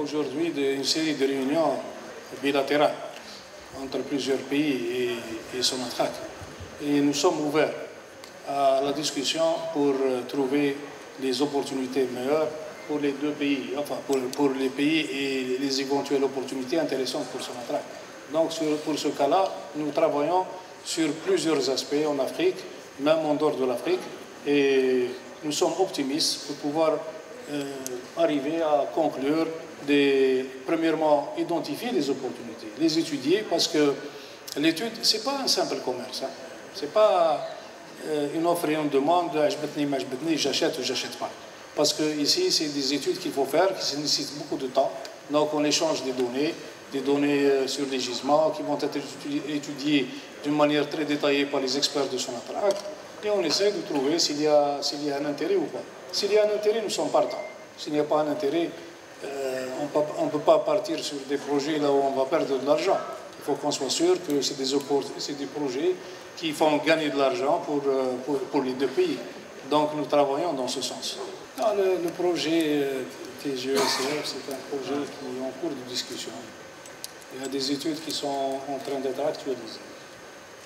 aujourd'hui une série de réunions bilatérales entre plusieurs pays et Sonatrach. Et nous sommes ouverts à la discussion pour trouver les opportunités meilleures pour les deux pays, enfin pour les pays et les éventuelles opportunités intéressantes pour Sonatrach. Donc pour ce cas-là, nous travaillons sur plusieurs aspects en Afrique, même en dehors de l'Afrique, et nous sommes optimistes pour pouvoir arriver à conclure premièrement, identifier les opportunités, les étudier, parce que l'étude, ce n'est pas un simple commerce. Hein. Ce n'est pas une offre et une demande, j'achète ou j'achète pas. Parce que ici, c'est des études qu'il faut faire, qui nécessitent beaucoup de temps. Donc, on échange des données sur les gisements qui vont être étudiées d'une manière très détaillée par les experts de Sonatrach. Et on essaie de trouver s'il y a un intérêt ou pas. S'il y a un intérêt, nous sommes partants. S'il n'y a pas un intérêt, on ne peut pas partir sur des projets là où on va perdre de l'argent. Il faut qu'on soit sûr que c'est des projets qui font gagner de l'argent pour les deux pays. Donc nous travaillons dans ce sens. Le projet TGECF, c'est un projet qui est en cours de discussion. Il y a des études qui sont en train d'être actualisées.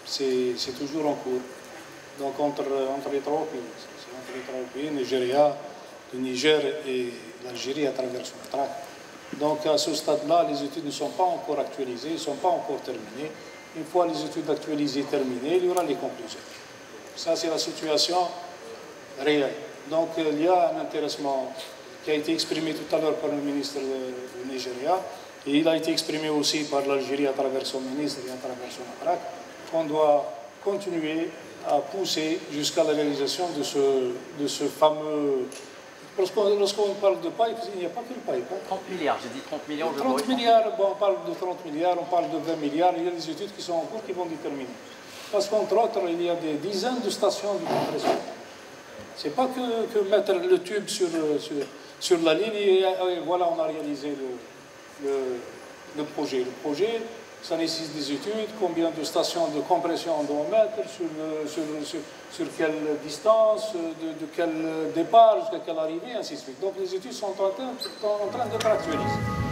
C'est toujours en cours. Donc entre les trois pays, Nigeria, le Niger et l'Algérie à travers Sonatrach. Donc à ce stade-là, les études ne sont pas encore actualisées, ne sont pas encore terminées. Une fois les études actualisées terminées, il y aura les conclusions. Ça, c'est la situation réelle. Donc il y a un intéressement qui a été exprimé tout à l'heure par le ministre du Nigeria, et il a été exprimé aussi par l'Algérie à travers son ministre et à travers Sonatrach, qu'on doit continuer à pousser jusqu'à la réalisation de ce fameux... Lorsqu'on parle de pipe, il n'y a pas que le pipe. Hein. 30 milliards, j'ai dit 30 millions. 30 milliards, bon, on parle de 30 milliards, on parle de 20 milliards, il y a des études qui sont en cours qui vont déterminer. Parce qu'entre autres, il y a des dizaines de stations de compression. Ce n'est pas que mettre le tube sur la ligne et voilà, on a réalisé le projet. Le projet, ça nécessite des études, combien de stations de compression on doit mettre, sur quelle distance, de quel départ jusqu'à quelle arrivée, ainsi de suite. Donc les études sont en train d'être actualisées.